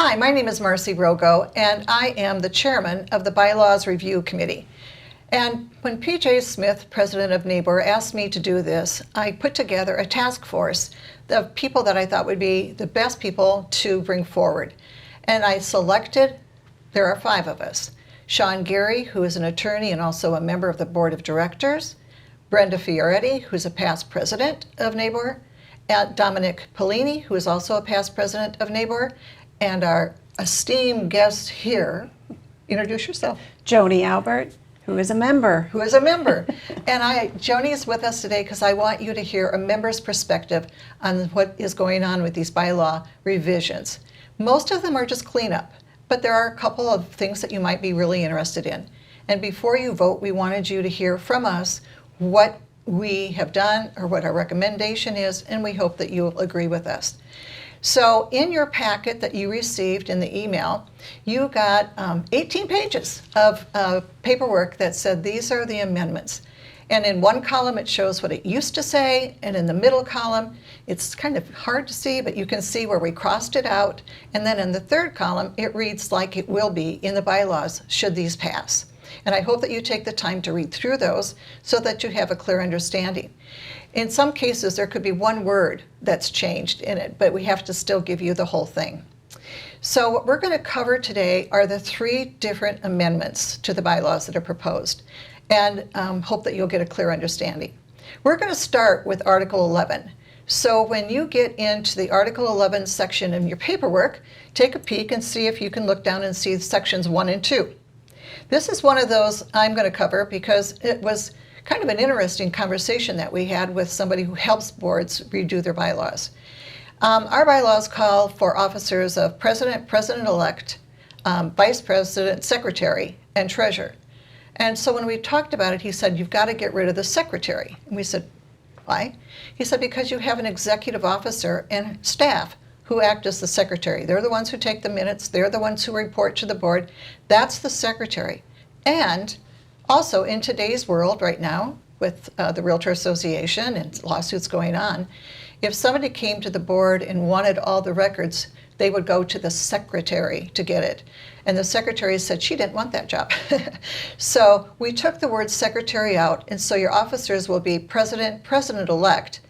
Hi, my name is Marcy Rogo, and I am the chairman of the Bylaws Review Committee. And when PJ Smith, president of NABOR, asked me to do this, I put together a task force of people that I thought would be the best people to bring forward. And I selected, there are 5 of us, Sean Geary, who is an attorney and also a member of the board of directors, Brenda Fioretti, who's a past president of NABOR, and Dominic Pellini, who is also a past president of NABOR, and our esteemed guest here. Introduce yourself. Joni Albert, who is a member. Who is a member. And Joni is with us today because I want you to hear a member's perspective on what is going on with these bylaw revisions. Most of them are just cleanup, but there are a couple of things that you might be really interested in. And before you vote, we wanted you to hear from us what we have done or what our recommendation is, and we hope that you'll agree with us. So in your packet that you received in the email, you got 18 pages of paperwork that said these are the amendments. And in one column it shows what it used to say, and in the middle column it's kind of hard to see, but you can see where we crossed it out. And then in the third column it reads like it will be in the bylaws should these pass. And I hope that you take the time to read through those so that you have a clear understanding. In some cases, there could be one word that's changed in it, but we have to still give you the whole thing. So what we're going to cover today are the 3 different amendments to the bylaws that are proposed, and hope that you'll get a clear understanding. We're going to start with Article 11. So when you get into the Article 11 section in your paperwork, take a peek and see if you can look down and see sections 1 and 2. This is one of those I'm going to cover because it was kind of an interesting conversation that we had with somebody who helps boards redo their bylaws. Our bylaws call for officers of president, president-elect, vice president, secretary, and treasurer. And so when we talked about it, he said, you've got to get rid of the secretary. And we said, why? He said, because you have an executive officer and staff who act as the secretary. They're the ones who take the minutes. They're the ones who report to the board. That's the secretary. And also, in today's world right now, with the Realtor Association and lawsuits going on, if somebody came to the board and wanted all the records, they would go to the secretary to get it. And the secretary said she didn't want that job. So we took the word secretary out, and so your officers will be president, president-elect,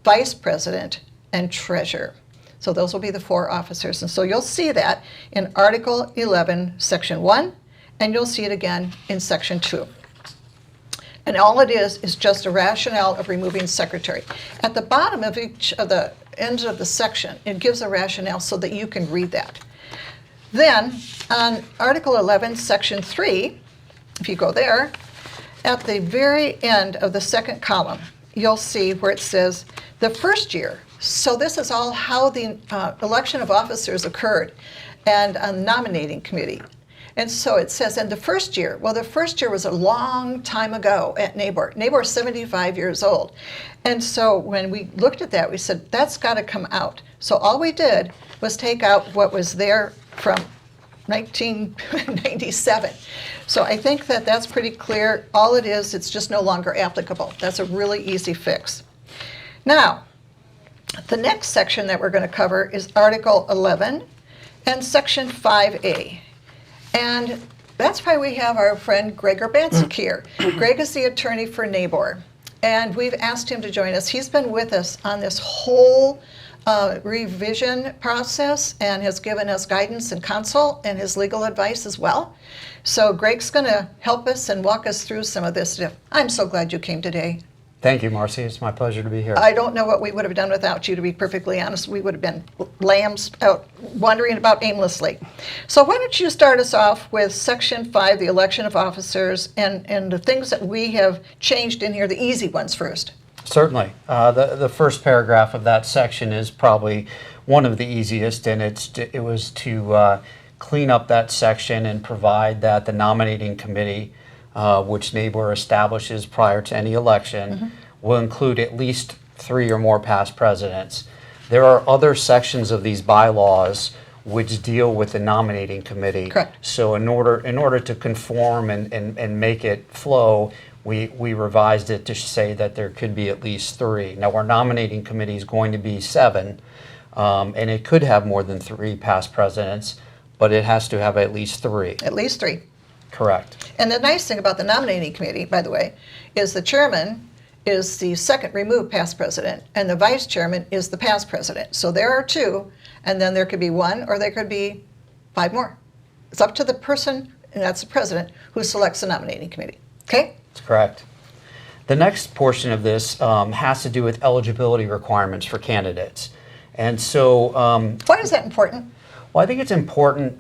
vice president, and treasurer. So those will be the 4 officers. And so you'll see that in Article 11, Section 1, and you'll see it again in Section 2. And all it is just a rationale of removing secretary. At the bottom of each of the ends of the section, it gives a rationale so that you can read that. Then, on Article 11, Section 3, if you go there, at the very end of the second column, you'll see where it says the first year. So this is all how the election of officers occurred and a nominating committee. And so it says, in the first year, well, the first year was a long time ago at NABOR. NABOR is 75 years old. And so when we looked at that, we said, that's got to come out. So all we did was take out what was there from 1997. So I think that that's pretty clear. All it is, it's just no longer applicable. That's a really easy fix. Now, the next section that we're going to cover is Article 11 and Section 5A. And that's why we have our friend Greg Urbanczyk here. Greg is the attorney for NABOR, and we've asked him to join us. He's been with us on this whole revision process and has given us guidance and counsel and his legal advice as well. So Greg's going to help us and walk us through some of this stuff. I'm so glad you came today. Thank you, Marcy. It's my pleasure to be here. I don't know what we would have done without you, to be perfectly honest. We would have been lambs out wandering about aimlessly. So why don't you start us off with Section 5, the election of officers, and the things that we have changed in here, the easy ones first. Certainly. The first paragraph of that section is probably one of the easiest, and it was to clean up that section and provide that the nominating committee, which NABOR establishes prior to any election, will include at least 3 or more past presidents. There are other sections of these bylaws which deal with the nominating committee. Correct. So in order to conform and make it flow, we revised it to say that there could be at least 3. Now our nominating committee is going to be 7, And it could have more than 3 past presidents, but it has to have at least 3. At least 3. Correct. And the nice thing about the nominating committee, by the way, is the chairman is the second removed past president, and the vice chairman is the past president. So there are 2, and then there could be 1, or there could be 5 more. It's up to the person, and that's the president, who selects the nominating committee. Okay? That's correct. The next portion of this has to do with eligibility requirements for candidates. And so, Why is that important? well, I think it's important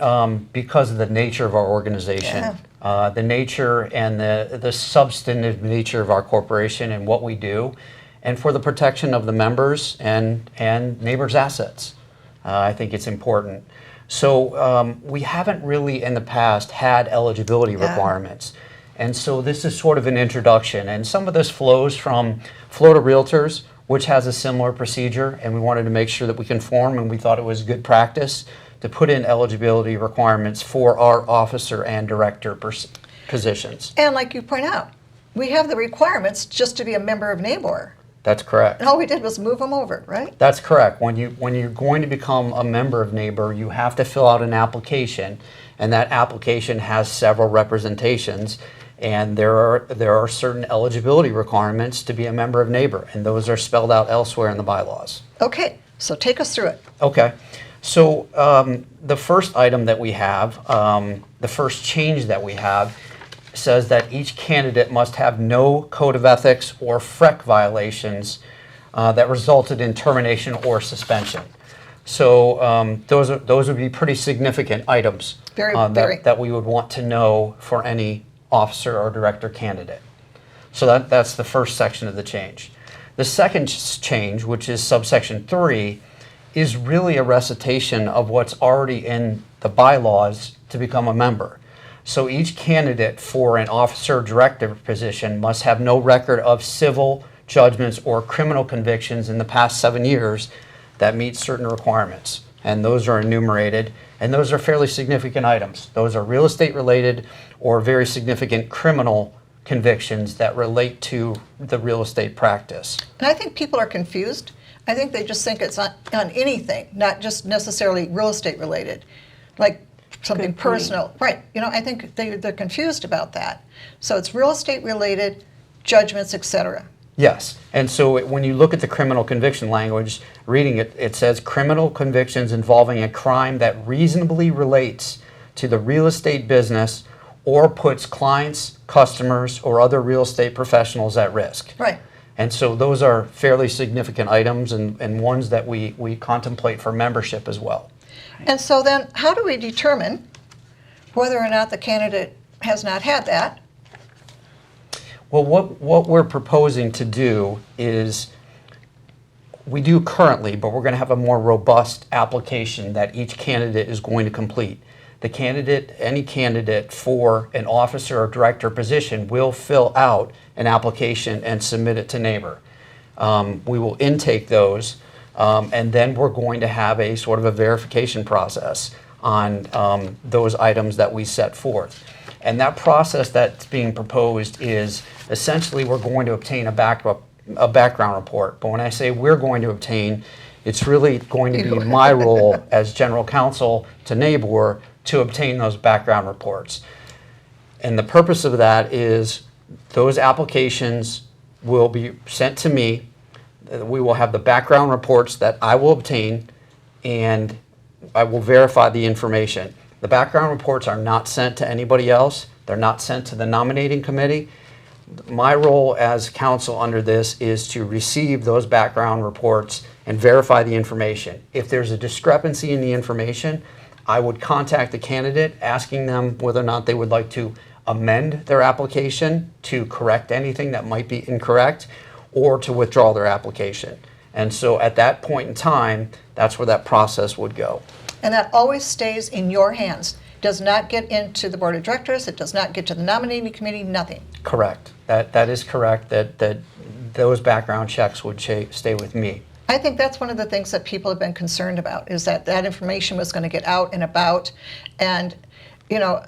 because of the nature of our organization, the nature and the substantive nature of our corporation and what we do, and for the protection of the members and NABOR's assets. I think it's important. So we haven't really in the past had eligibility requirements. And so this is sort of an introduction. And some of this flows from Florida Realtors, which has a similar procedure, and we wanted to make sure that we conform, and we thought it was good practice to put in eligibility requirements for our officer and director positions. And like you point out, we have the requirements just to be a member of NABOR. That's correct. And all we did was move them over, right? That's correct. When you're going to become a member of NABOR, you have to fill out an application, and that application has several representations, and there are certain eligibility requirements to be a member of NABOR, and those are spelled out elsewhere in the bylaws. Okay, so take us through it. Okay. So the first item that we have, the first change that we have, says that each candidate must have no code of ethics or FREC violations that resulted in termination or suspension. So those would be pretty significant items Very. that we would want to know for any officer or director candidate. So that's the first section of the change. The second change, which is subsection 3, is really a recitation of what's already in the bylaws to become a member. So each candidate for an officer or director position must have no record of civil judgments or criminal convictions in the past 7 years that meet certain requirements. And those are enumerated, and those are fairly significant items. Those are real estate related or very significant criminal convictions that relate to the real estate practice. And I think people are confused. I think they just think it's on anything, not just necessarily real estate related, like something Good point. personal. Right. You know, I think they're confused about that. So it's real estate related, judgments, etc. Yes, and so when you look at the criminal conviction language, reading it, it says criminal convictions involving a crime that reasonably relates to the real estate business or puts clients, customers, or other real estate professionals at risk. Right. And so those are fairly significant items and ones that we contemplate for membership as well. And so then how do we determine whether or not the candidate has not had that? Well, what we're proposing to do is, we do currently, but we're going to have a more robust application that each candidate is going to complete. Any candidate for an officer or director position will fill out an application and submit it to NABOR. We will intake those, and then we're going to have a sort of a verification process on those items that we set forth. And that process that's being proposed is essentially we're going to obtain a background report. But when I say we're going to obtain, it's really going to be my role as general counsel to NABOR to obtain those background reports. And the purpose of that is those applications will be sent to me. We will have the background reports that I will obtain, and I will verify the information. The background reports are not sent to anybody else. They're not sent to the nominating committee. My role as counsel under this is to receive those background reports and verify the information. If there's a discrepancy in the information, I would contact the candidate asking them whether or not they would like to amend their application to correct anything that might be incorrect or to withdraw their application. And so at that point in time, that's where that process would go. And that always stays in your hands. Does not get into the board of directors. It does not get to the nominating committee, nothing. Correct. That is correct, that those background checks would stay with me. I think that's one of the things that people have been concerned about, is that that information was going to get out and about. And, you know,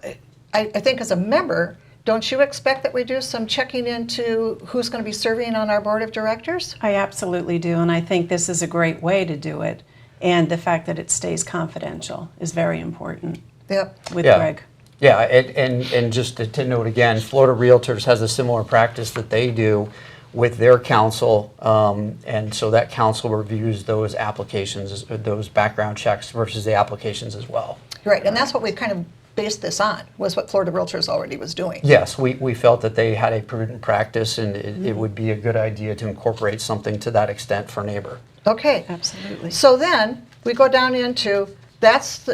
I think as a member, don't you expect that we do some checking into who's going to be serving on our board of directors? I absolutely do, and I think this is a great way to do it. And the fact that it stays confidential is very important Yep. with Yeah. Greg. Yeah, and just to note again, Florida Realtors has a similar practice that they do with their counsel, and so that counsel reviews those applications, those background checks versus the applications as well. Right, and that's what we kind of based this on, was what Florida Realtors already was doing. Yes, we felt that they had a prudent practice, and it would be a good idea to incorporate something to that extent for NABOR. Okay. Absolutely. So then we go down into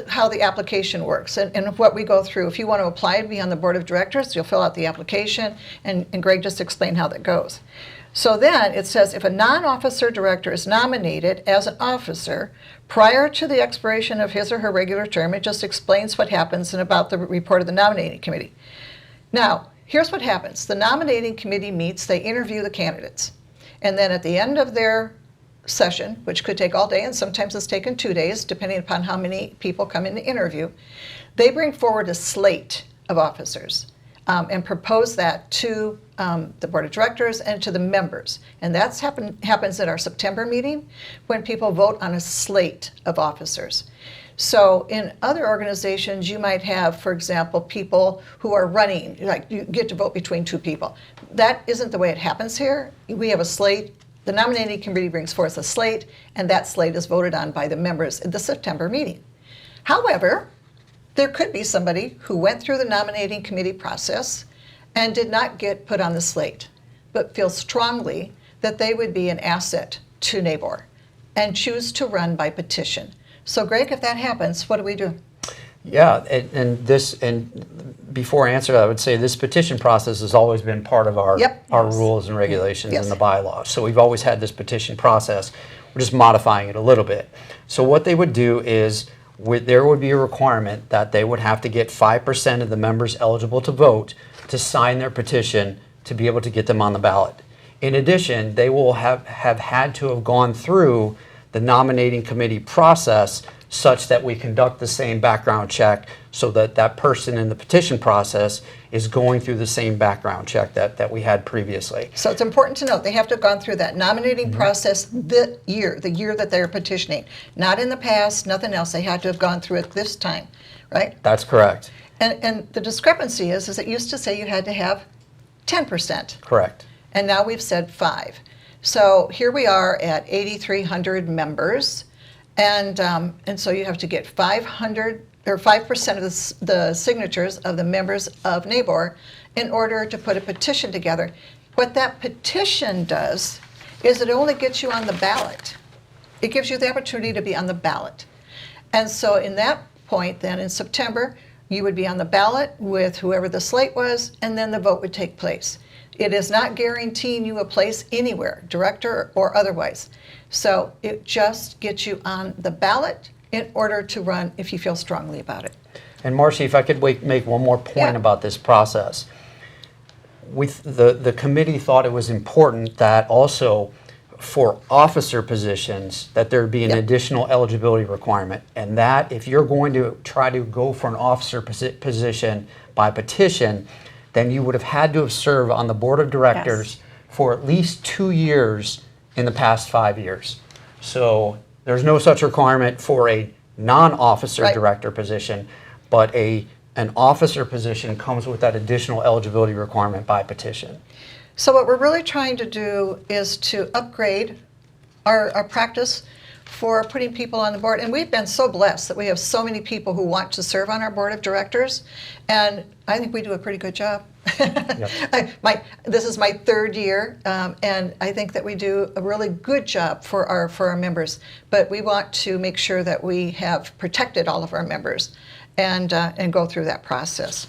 how the application works and what we go through. If you want to apply to be on the board of directors, you'll fill out the application, and Greg just explained how that goes. So then it says if a non-officer director is nominated as an officer prior to the expiration of his or her regular term, it just explains what happens and about the report of the nominating committee. Now, here's what happens. The nominating committee meets, they interview the candidates, and then at the end of their session, which could take all day and sometimes it's taken 2 days, depending upon how many people come in to interview, they bring forward a slate of officers and propose that to the board of directors and to the members. And that's happens at our September meeting when people vote on a slate of officers. So in other organizations, you might have, for example, people who are running, like you get to vote between 2 people. That isn't the way it happens here. We have a slate. The nominating committee brings forth a slate, and that slate is voted on by the members at the September meeting. However, there could be somebody who went through the nominating committee process and did not get put on the slate, but feels strongly that they would be an asset to NABOR and choose to run by petition. So Greg, if that happens, what do we do? Yeah, and before I answer that, I would say this petition process has always been part of our Yep. our rules and regulations Yes. and the bylaws. So we've always had this petition process. We're just modifying it a little bit. So what they would do is there would be a requirement that they would have to get 5% of the members eligible to vote to sign their petition to be able to get them on the ballot. In addition, they will have had to have gone through the nominating committee process such that we conduct the same background check so that that person in the petition process is going through the same background check that we had previously. So it's important to note they have to have gone through that nominating process the year that they're petitioning. Not in the past, nothing else. They had to have gone through it this time, right? That's correct. And the discrepancy is it used to say you had to have 10%, Correct. and now we've said 5. So here we are at 8,300 members, and so you have to get 500 or 5% of the signatures of the members of NABOR in order to put a petition together. What that petition does is it only gets you on the ballot. It gives you the opportunity to be on the ballot. And so in that point then in September, you would be on the ballot with whoever the slate was, and then the vote would take place. It is not guaranteeing you a place anywhere, director or otherwise. So it just gets you on the ballot in order to run if you feel strongly about it. And Marcy, if I could make one more point Yeah. about this process. The committee thought it was important that also for officer positions that there be an Yep. additional eligibility requirement, and that if you're going to try to go for an officer position by petition, then you would have had to have served on the board of directors for at least 2 years in the past 5 years. So there's no such requirement for a non-officer Right. director position, but an officer position comes with that additional eligibility requirement by petition. So what we're really trying to do is to upgrade our practice for putting people on the board. And we've been so blessed that we have so many people who want to serve on our board of directors. And I think we do a pretty good job. This is my 3rd year, and I think that we do a really good job for our members. But we want to make sure that we have protected all of our members and go through that process.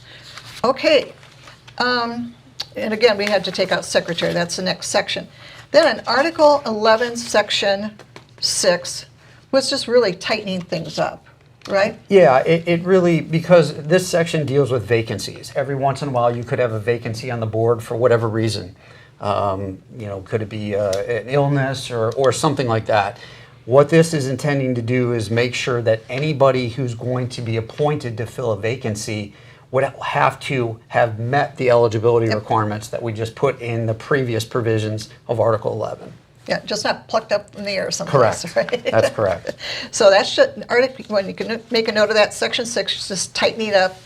Okay. And again, we had to take out secretary. That's the next section. Then in Article 11, Section 6 was just really tightening things up, right? Yeah, it really, because this section deals with vacancies. Every once in a while, you could have a vacancy on the board for whatever reason. Could it be an illness or something like that. What this is intending to do is make sure that anybody who's going to be appointed to fill a vacancy would have to have met the eligibility requirements that we just put in the previous provisions of Article 11. Yeah, just not plucked up in the air someplace. Correct. Right? That's correct. So that should, Article, when you can make a note of that, Section 6, just tighten it up,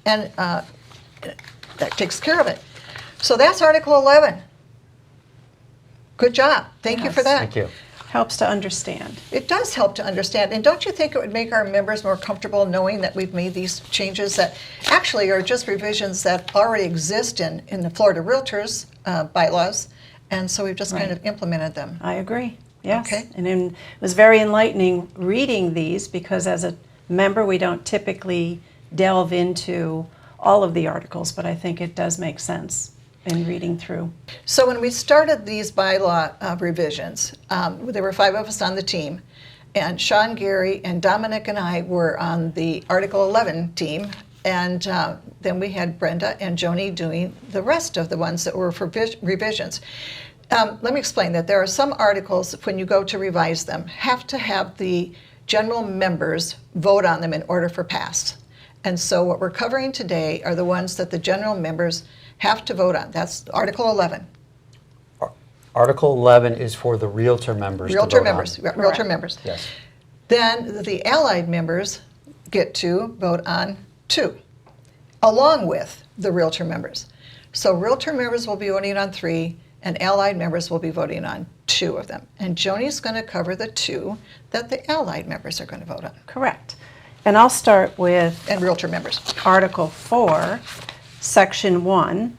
and that takes care of it. So that's Article 11. Good job. Thank you for Yes. that. Thank you. Helps to understand. It does help to understand. And don't you think it would make our members more comfortable knowing that we've made these changes that actually are just revisions that already exist in the Florida Realtors bylaws, and so we've just kind Right. of implemented them. I agree. Yes. Okay. And it was very enlightening reading these because as a member, we don't typically delve into all of the articles, but I think it does make sense in reading through. So when we started these bylaw revisions, there were 5 of us on the team, and Sean, Gary, and Dominic and I were on the Article 11 team, and then we had Brenda and Joni doing the rest of the ones that were for revisions. Let me explain that there are some articles, when you go to revise them, have to have the general members vote on them in order for pass. And so what we're covering today are the ones that the general members have to vote on. That's Article 11. Article 11 is for the Realtor members to Realtor vote members. on. Realtor Correct. members. Yes. Then the allied members get to vote on 2, along with the Realtor members. So Realtor members will be voting on 3, and allied members will be voting on 2 of them. And Joni's going to cover the 2 that the allied members are going to vote on, Correct. And I'll start with and Realtor members. Article 4, Section 1.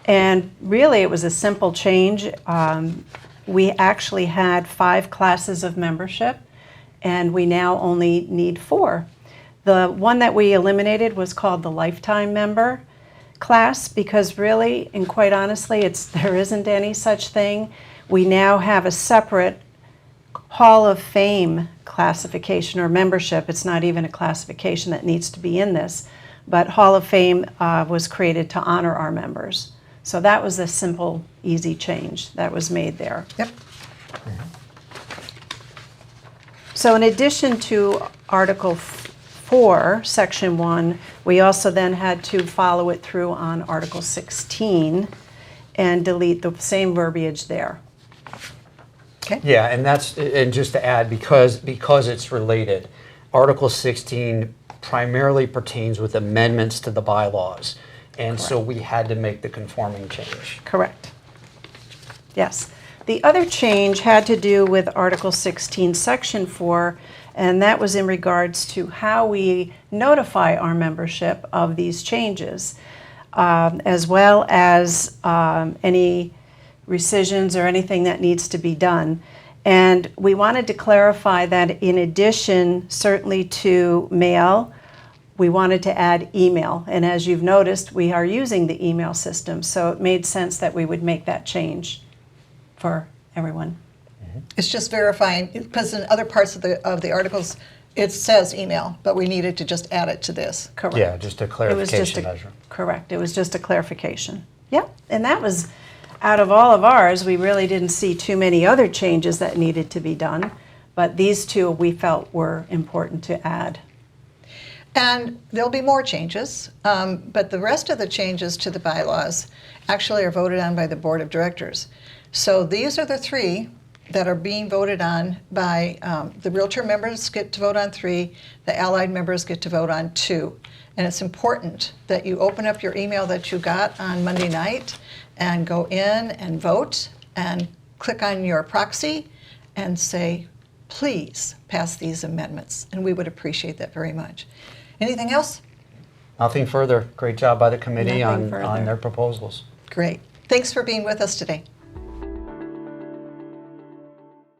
And really, it was a simple change. We actually had 5 classes of membership, and we now only need 4. The one that we eliminated was called the lifetime member class because really, and quite honestly, there isn't any such thing. We now have a separate Hall of Fame classification or membership. It's not even a classification that needs to be in this, but Hall of Fame was created to honor our members. So that was a simple, easy change that was made there. Yep. So in addition to Article 4, Section 1, we also then had to follow it through on Article 16 and delete the same verbiage there. Okay. Yeah, and just to add, because it's related, Article 16 primarily pertains with amendments to the bylaws. And so we had to make the conforming change. Correct. Yes. The other change had to do with Article 16, Section 4, and that was in regards to how we notify our membership of these changes, as well as any rescissions or anything that needs to be done. And we wanted to clarify that in addition, certainly to mail, we wanted to add email. And as you've noticed, we are using the email system, so it made sense that we would make that change for everyone. It's just verifying, because in other parts of the articles, it says email, but we needed to just add it to this. Correct. Yeah, just a It was just clarification measure. correct. It was just a clarification. Yep. And that was, out of all of ours, we really didn't see too many other changes that needed to be done, but these 2 we felt were important to add. And there'll be more changes, but the rest of the changes to the bylaws actually are voted on by the Board of Directors. So these are the 3 that are being voted on by the Realtor members get to vote on 3, the allied members get to vote on 2. And it's important that you open up your email that you got on Monday night and go in and vote and click on your proxy and say, please pass these amendments. And we would appreciate that very much. Anything else? Nothing further. Great job by the committee Nothing on further. their proposals. Great. Thanks for being with us today.